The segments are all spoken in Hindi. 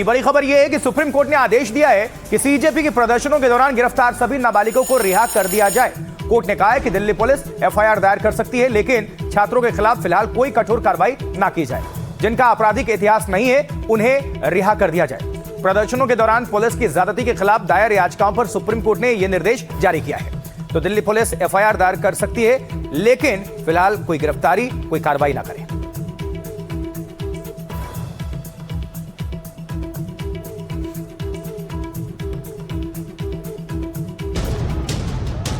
बड़ी खबर यह है कि सुप्रीम कोर्ट ने आदेश दिया है कि सीजेपी के प्रदर्शनों के दौरान गिरफ्तार सभी नाबालिगों को रिहा कर दिया जाए। कोर्ट ने कहा है कि दिल्ली पुलिस एफआईआर दायर कर सकती है, लेकिन छात्रों के खिलाफ फिलहाल कोई कठोर कार्रवाई ना की जाए। जिनका आपराधिक इतिहास नहीं है उन्हें रिहा कर दिया जाए। प्रदर्शनों के दौरान पुलिस की ज्यादती के खिलाफ दायर याचिकाओं पर सुप्रीम कोर्ट ने यह निर्देश जारी किया है। तो दिल्ली पुलिस एफआईआर दायर कर सकती है, लेकिन फिलहाल कोई गिरफ्तारी, कोई कार्रवाई ना करे।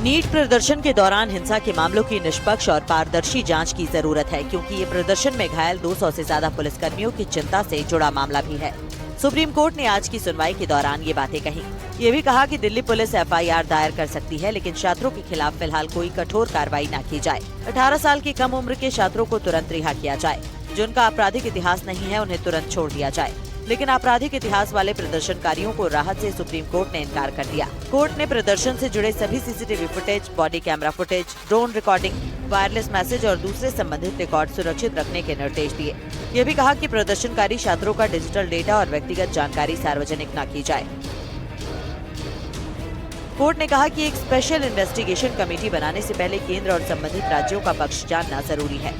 नीट प्रदर्शन के दौरान हिंसा के मामलों की निष्पक्ष और पारदर्शी जांच की जरूरत है, क्योंकि ये प्रदर्शन में घायल 200 से ज्यादा पुलिसकर्मियों की चिंता से जुड़ा मामला भी है। सुप्रीम कोर्ट ने आज की सुनवाई के दौरान ये बातें कही। ये भी कहा कि दिल्ली पुलिस एफआईआर दायर कर सकती है, लेकिन छात्रों के खिलाफ फिलहाल कोई कठोर कार्रवाई न की जाए। 18 साल की कम उम्र के छात्रों को तुरंत रिहा किया जाए। जिनका आपराधिक इतिहास नहीं है उन्हें तुरंत छोड़ दिया जाए, लेकिन आपराधिक इतिहास वाले प्रदर्शनकारियों को राहत से सुप्रीम कोर्ट ने इनकार कर दिया। कोर्ट ने प्रदर्शन से जुड़े सभी CCTV footage, body camera footage, drone recording, wireless message और दूसरे संबंधित रिकॉर्ड सुरक्षित रखने के निर्देश दिए। ये भी कहा कि प्रदर्शनकारी छात्रों का डिजिटल डेटा और व्यक्तिगत जानकारी सार्वजनिक न की जाए। कोर्ट ने कहा कि एक स्पेशल इन्वेस्टिगेशन कमेटी बनाने से पहले केंद्र और संबंधित राज्यों का पक्ष जानना जरूरी है।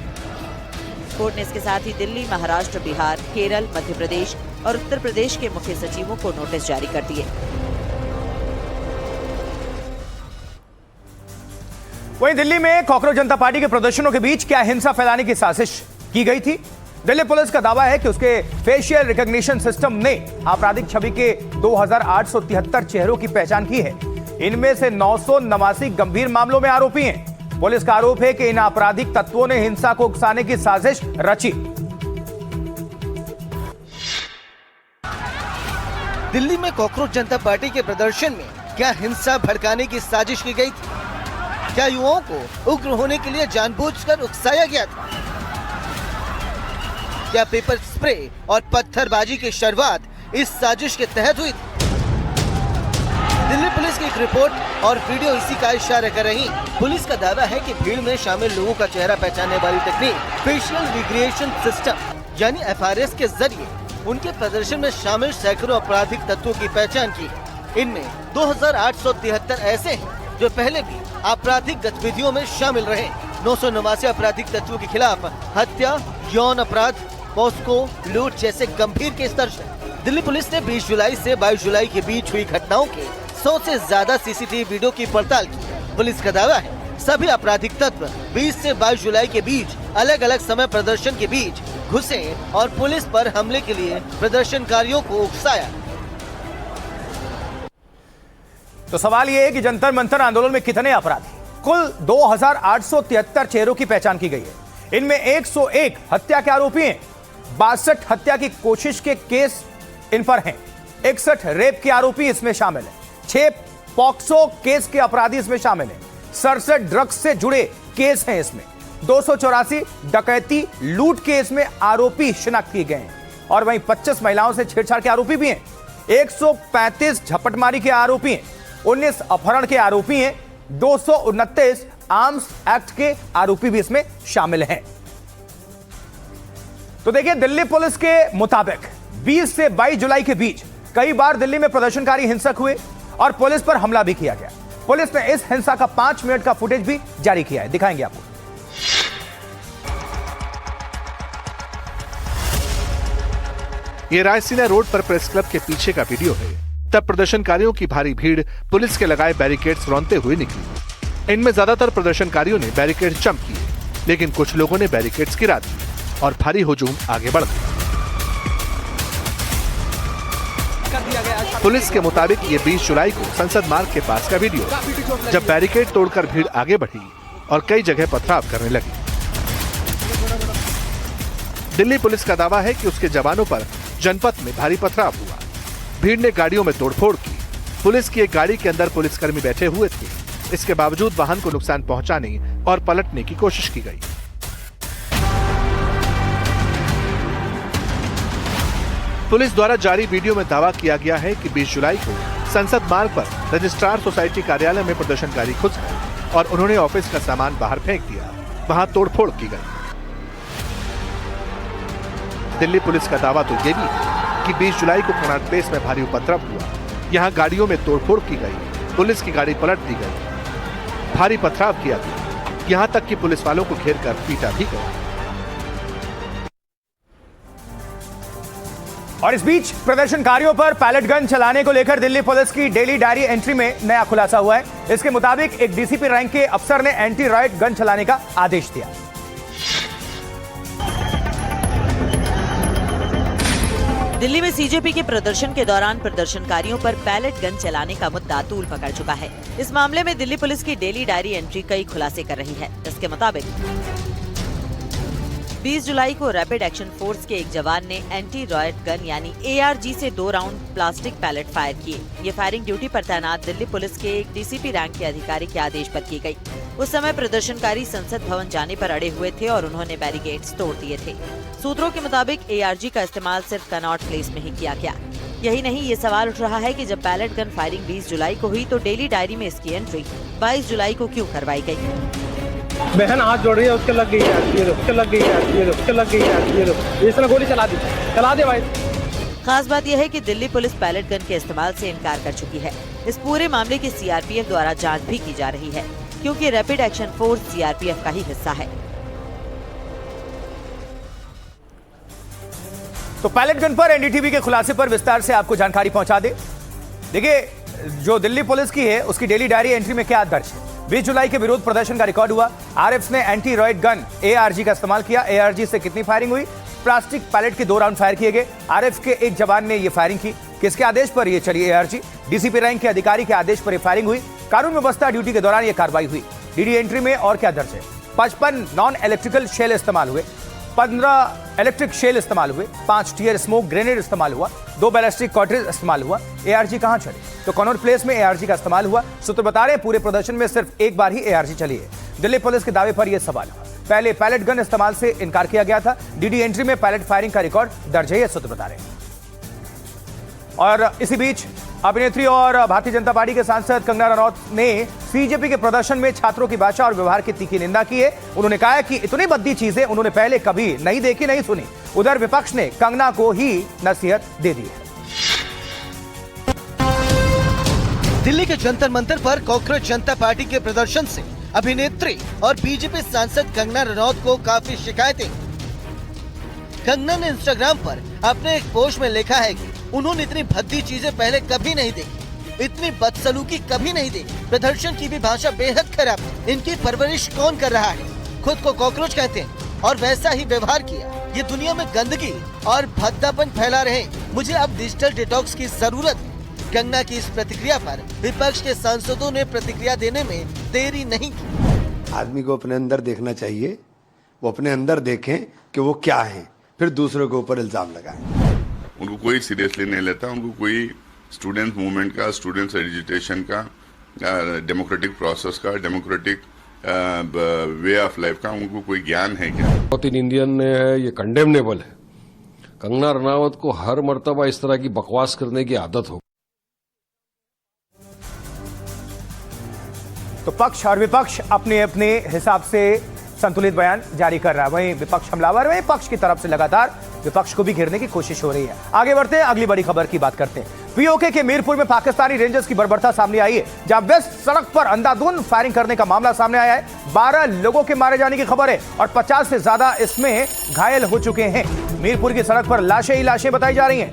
कोर्ट ने इसके साथ ही दिल्ली, महाराष्ट्र, बिहार, केरल, मध्य प्रदेश और उत्तर प्रदेश के मुख्य सचिवों को नोटिस जारी कर दिए। वहीं दिल्ली में कॉकरोच जनता पार्टी के प्रदर्शनों के बीच क्या हिंसा फैलाने की साजिश की गई थी? दिल्ली पुलिस का दावा है कि उसके फेशियल रिकॉग्निशन सिस्टम ने आपराधिक छवि के 2873 चेहरों की पहचान की है। इनमें से 989 गंभीर मामलों में आरोपी हैं। पुलिस का आरोप है कि इन आपराधिक तत्वों ने हिंसा को उकसाने की साजिश रची। दिल्ली में कॉकरोच जनता पार्टी के प्रदर्शन में क्या हिंसा भड़काने की साजिश की गई थी? क्या युवाओं को उग्र होने के लिए जानबूझकर उकसाया गया था? क्या पेपर स्प्रे और पत्थरबाजी की शुरुआत इस साजिश के तहत हुई थी? दिल्ली पुलिस की एक रिपोर्ट और वीडियो इसी का इशारा कर रही। पुलिस का दावा है कि भीड़ में शामिल लोगों का चेहरा पहचानने वाली तकनीक फेशियल रिकग्निशन सिस्टम यानी एफआरएस के जरिए उनके प्रदर्शन में शामिल सैकड़ों आपराधिक तत्वों की पहचान की। इनमें 2873 ऐसे हैं जो पहले भी आपराधिक गतिविधियों में शामिल रहे। 989 आपराधिक तत्वों के खिलाफ हत्या, यौन अपराध, पॉस्को, लूट जैसे गंभीर केस दर्ज है। दिल्ली पुलिस ने 20 जुलाई से 22 जुलाई के बीच हुई घटनाओं के 100 से ज्यादा सीसीटीवी वीडियो की पड़ताल की। पुलिस का दावा है सभी आपराधिक तत्व 20 से 22 जुलाई के बीच अलग अलग समय प्रदर्शन के बीच घुसे और पुलिस पर हमले के लिए प्रदर्शनकारियों को उकसाया। तो सवाल यह है कि जंतर मंतर आंदोलन में कितने अपराधी? कुल 2873 चेहरों की पहचान की गई है। इनमें 101 हत्या के आरोपी हैं, 62 हत्या की कोशिश के केस इन पर हैं, 61 रेप के आरोपी इसमें शामिल हैं, 6 पॉक्सो केस के अपराधी इसमें शामिल हैं, 67 ड्रग्स से जुड़े केस हैं इसमें, 284 डकैती लूट केस में आरोपी शिनाख्त किए गए हैं और वहीं 25 महिलाओं से छेड़छाड़ के आरोपी भी हैं, 135 झपटमारी के आरोपी हैं, 19 अपहरण के आरोपी हैं, 229 आर्म्स एक्ट के आरोपी भी इसमें शामिल हैं। तो देखिए, दिल्ली पुलिस के मुताबिक 20 से 22 जुलाई के बीच कई बार दिल्ली में प्रदर्शनकारी हिंसक हुए और पुलिस पर हमला भी किया गया। पुलिस ने इस हिंसा का 5 मिनट का फुटेज भी जारी किया है, दिखाएंगे आपको। ये रायसीना रोड पर प्रेस क्लब के पीछे का वीडियो है। तब प्रदर्शनकारियों की भारी भीड़ पुलिस के लगाए बैरिकेड्स रौंदते हुए निकली। इनमें ज्यादातर प्रदर्शनकारियों ने बैरिकेड जंप किए, लेकिन कुछ लोगों ने बैरिकेड्स गिरा दिए और भारी हुजूम आगे बढ़ गया। पुलिस के मुताबिक ये 20 जुलाई को संसद मार्ग के पास का वीडियो, जब बैरिकेड तोड़कर भीड़ आगे बढ़ी और कई जगह पथराव करने लगी। दिल्ली पुलिस का दावा है कि उसके जवानों पर जनपथ में भारी पथराव हुआ। भीड़ ने गाड़ियों में तोड़फोड़ की। पुलिस की एक गाड़ी के अंदर पुलिसकर्मी बैठे हुए थे। इसके बावजूद वाहन को नुकसान पहुंचाने और पलटने की कोशिश की गई। पुलिस द्वारा जारी वीडियो में दावा किया गया है कि 20 जुलाई को संसद मार्ग पर रजिस्ट्रार सोसाइटी कार्यालय में प्रदर्शनकारी घुस गए और उन्होंने ऑफिस का सामान बाहर फेंक दिया। वहां तोड़फोड़ की गई। दिल्ली पुलिस का दावा तो ये भी है कि 20 जुलाई को कनॉट प्लेस में भारी उपद्रव हुआ। यहाँ गाड़ियों में तोड़फोड़ की गई, पुलिस की गाड़ी पलट दी गई, भारी पथराव किया गया, यहाँ तक कि पुलिस वालों को घेरकर पीटा भी गया। और इस बीच प्रदर्शनकारियों पर पैलेट गन चलाने को लेकर दिल्ली पुलिस की डेली डायरी एंट्री में नया खुलासा हुआ है। इसके मुताबिक एक डीसीपी रैंक के अफसर ने एंटी राइट गन चलाने का आदेश दिया। दिल्ली में सीजेपी के प्रदर्शन के दौरान प्रदर्शनकारियों पर पैलेट गन चलाने का मुद्दा तूल पकड़ चुका है। इस मामले में दिल्ली पुलिस की डेली डायरी एंट्री कई खुलासे कर रही है। इसके मुताबिक 20 जुलाई को रैपिड एक्शन फोर्स के एक जवान ने एंटी रॉयट गन यानी ARG से 2 राउंड प्लास्टिक पैलेट फायर किए। ये फायरिंग ड्यूटी पर तैनात दिल्ली पुलिस के एक डीसीपी रैंक के अधिकारी के आदेश पर की गई। उस समय प्रदर्शनकारी संसद भवन जाने पर अड़े हुए थे और उन्होंने बैरिकेड्स तोड़ दिए थे। सूत्रों के मुताबिक ARG का इस्तेमाल सिर्फ कनॉट प्लेस में ही किया गया। यही नहीं, ये सवाल उठ रहा है कि जब पैलेट गन फायरिंग 20 जुलाई को हुई तो डेली डायरी में इसकी एंट्री 22 जुलाई को क्यों करवाई गई? बहन हाथ जोड़ रही है, उसके लग गई है, उसके लग गई है, उसके लग गई है, इसने गोली चला दे भाई। खास बात यह है कि दिल्ली पुलिस पैलेट गन के इस्तेमाल से इनकार कर चुकी है। इस पूरे मामले की CRPF द्वारा जांच भी की जा रही है, क्योंकि रैपिड एक्शन फोर्स CRPF का ही हिस्सा है। तो पैलेट गन पर NDTV के खुलासे पर विस्तार से आपको जानकारी पहुंचा दे। देखिए, जो दिल्ली पुलिस की है उसकी डेली डायरी एंट्री में क्या दर्ज है। 20 जुलाई के विरोध प्रदर्शन का रिकॉर्ड हुआ। RF ने एंटी रॉयट गन ARG का इस्तेमाल किया। ARG से कितनी फायरिंग हुई? प्लास्टिक पैलेट के 2 राउंड फायर किए गए। RF के एक जवान ने यह फायरिंग की। किसके आदेश पर यह चली ARG? डीसीपी रैंक के अधिकारी के आदेश पर यह फायरिंग हुई। कानून व्यवस्था ड्यूटी के दौरान यह कार्रवाई हुई। डीडी एंट्री में और क्या दर्ज है? 55 नॉन इलेक्ट्रिकल शेल इस्तेमाल हुए, 15 इलेक्ट्रिक शेल इस्तेमाल हुए, 5 टीयर स्मोक ग्रेनेड इस्तेमाल हुआ, 2 बैलिस्टिक कार्ट्रिज इस्तेमाल हुआ। ARG कहां चली? तो कनॉट प्लेस में ARG का इस्तेमाल हुआ। सूत्र बता रहे हैं पूरे प्रदर्शन में सिर्फ एक बार ही ARG चली है। दिल्ली पुलिस के दावे पर यह सवाल हुआ। पहले पैलेट गन इस्तेमाल से इनकार किया गया था। डीडी एंट्री में पैलेट फायरिंग का रिकॉर्ड दर्ज है, सूत्र बता रहे हैं। और इसी बीच अभिनेत्री और भारतीय जनता पार्टी के सांसद कंगना रनौत ने सीजेपी के प्रदर्शन में छात्रों की भाषा और व्यवहार की तीखी निंदा की है। उन्होंने कहा कि इतनी भद्दी चीजें उन्होंने पहले कभी नहीं देखी, नहीं सुनी। उधर विपक्ष ने कंगना को ही नसीहत दे दी है। दिल्ली के जंतर मंतर पर कांग्रेस जनता पार्टी के प्रदर्शन से अभिनेत्री और बीजेपी सांसद कंगना रनौत को काफी शिकायतें। कंगना ने इंस्टाग्राम पर अपने एक पोस्ट में लिखा है कि उन्होंने इतनी भद्दी चीजें पहले कभी नहीं देखी, इतनी बदसलूकी कभी नहीं देखी। प्रदर्शन की भी भाषा बेहद खराब है। इनकी परवरिश कौन कर रहा है? खुद को कॉकरोच कहते हैं और वैसा ही व्यवहार किया। ये दुनिया में गंदगी और भद्दापन फैला रहे। मुझे अब डिजिटल डिटॉक्स की जरूरत है। कंगना की इस प्रतिक्रिया पर विपक्ष के सांसदों ने प्रतिक्रिया देने में देरी नहीं की। आदमी को अपने अंदर देखना चाहिए, वो अपने अंदर देखें कि वो क्या है, फिर दूसरों के ऊपर इल्जाम लगाएं। उनको कोई सीरियसली नहीं लेता, उनको कोई स्टूडेंट मूवमेंट का, स्टूडेंट्स एजुटेशन का, डेमोक्रेटिक प्रोसेस का, डेमोक्रेटिक वे ऑफ लाइफ का उनको कोई ज्ञान है क्या? साउथ इंडियन है, ये कंडेमनेबल है। कंगना रनावत को हर मर्तबा इस तरह की बकवास करने की आदत हो। तो पक्ष और विपक्ष अपने अपने हिसाब से संतुलित बयान जारी कर रहा है। वहीं विपक्ष हमलावर, वहीं पक्ष की तरफ से लगातार विपक्ष को भी घेरने की कोशिश हो रही है। आगे बढ़ते हैं, अगली बड़ी खबर की बात करते हैं। पीओके के मीरपुर में पाकिस्तानी रेंजर्स की बर्बरता सामने आई है, जहां वेस्ट सड़क पर अंधाधुंध फायरिंग करने का मामला सामने आया है। 12 लोगों के मारे जाने की खबर है और 50 से ज्यादा इसमें घायल हो चुके हैं। मीरपुर की सड़क पर लाशें ही लाशें बताई जा रही हैं।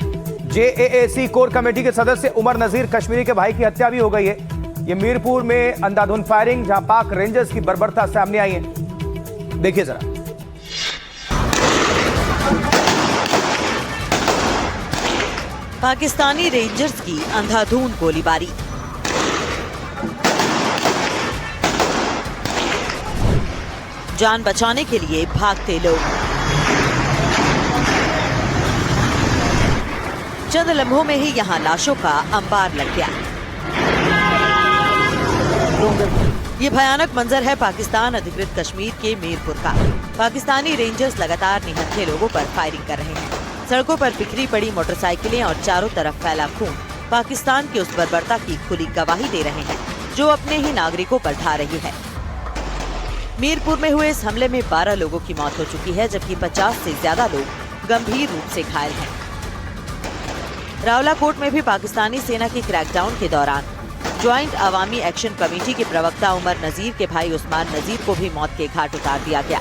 JAAC कोर कमेटी के सदस्य उमर नजीर कश्मीरी के भाई की हत्या भी हो गई है। ये मीरपुर में अंधाधुंध फायरिंग, जहां पाक रेंजर्स की बर्बरता सामने आई है। देखिए जरा। पाकिस्तानी रेंजर्स की अंधाधुंध गोलीबारी। जान बचाने के लिए भागते लोग। चंद लम्हों में ही यहां लाशों का अंबार लग गया। ये भयानक मंजर है पाकिस्तान अधिकृत कश्मीर के मीरपुर का। पाकिस्तानी रेंजर्स लगातार निहत्थे लोगों पर फायरिंग कर रहे हैं। सड़कों पर बिखरी पड़ी मोटरसाइकिलें और चारों तरफ फैला खून पाकिस्तान की उस बर्बरता की खुली गवाही दे रहे हैं जो अपने ही नागरिकों पर ढा रही है। मीरपुर में हुए इस हमले में 12 लोगों की मौत हो चुकी है, जबकि 50 से ज्यादा लोग गंभीर रूप से घायल हैं। रावलाकोट में भी पाकिस्तानी सेना के क्रैकडाउन के दौरान ज्वाइंट अवामी एक्शन कमेटी के प्रवक्ता उमर नजीर के भाई उस्मान नजीर को भी मौत के घाट उतार दिया गया।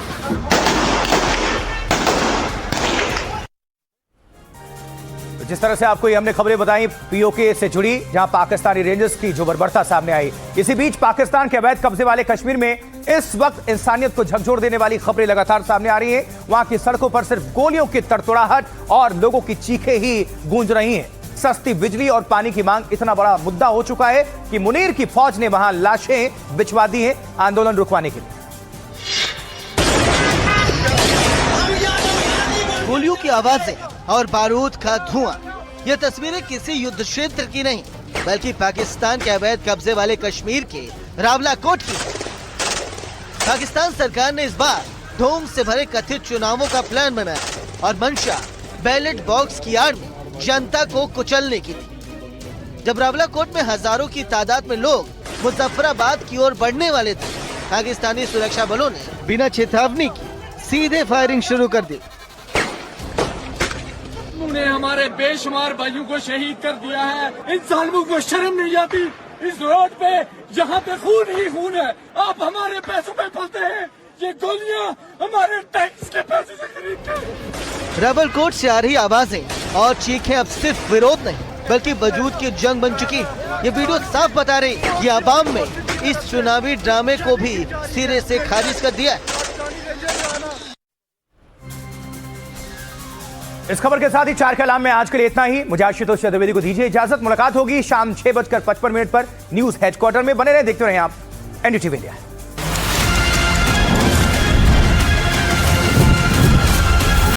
जिस तरह से आपको ये हमने खबरें बताई पीओके से जुड़ी, जहां पाकिस्तानी रेंजर्स की जो बर्बरता सामने आई। इसी बीच पाकिस्तान के अवैध कब्जे वाले कश्मीर में इस वक्त इंसानियत को झकझोर देने वाली खबरें लगातार सामने आ रही हैं। वहां की सड़कों पर सिर्फ गोलियों की तड़तड़ाहट और लोगों की चीखें ही गूंज रही हैं। सस्ती बिजली और पानी की मांग इतना बड़ा मुद्दा हो चुका है कि मुनीर की फौज ने वहां लाशें बिछवा दी हैं आंदोलन रुकवाने के लिए। गोलियों की आवाजें और बारूद का धुआं, ये तस्वीरें किसी युद्ध क्षेत्र की नहीं बल्कि पाकिस्तान के अवैध कब्जे वाले कश्मीर के रावलाकोट की। पाकिस्तान सरकार ने इस बार ढोंग से भरे कथित चुनावों का प्लान बनाया और मंशा बैलेट बॉक्स की आड़ में जनता को कुचलने की थी। जब रावलाकोट में हजारों की तादाद में लोग मुजफ्फराबाद की ओर बढ़ने वाले थे, पाकिस्तानी सुरक्षा बलों ने बिना चेतावनी की सीधे फायरिंग शुरू कर दी। उन्होंने हमारे बेशुमार भाइयों को शहीद कर दिया है। इन जालिमों को शर्म नहीं आती। इस रोड पे जहाँ पे खून ही खून है, आप हमारे पैसों पे पलते हैं। ये गोलियां हमारे टैक्स के पैसे से खरीदते हैं। रावलकोट से आ रही आवाजें और चीखें अब सिर्फ विरोध नहीं बल्कि वजूद की जंग बन चुकी। ये वीडियो साफ बता रही ये अवाम में इस चुनावी ड्रामे को भी सिरे से खारिज कर दिया है। इस खबर के साथ ही 4 कलाम में आज के लिए इतना ही। मुझे आशुतोष चतुर्वेदी को दीजिए इजाजत। मुलाकात होगी शाम 6:55 पर न्यूज हेडक्वार्टर में। बने रहे, देखते रहे आप एनडीटीवी इंडिया।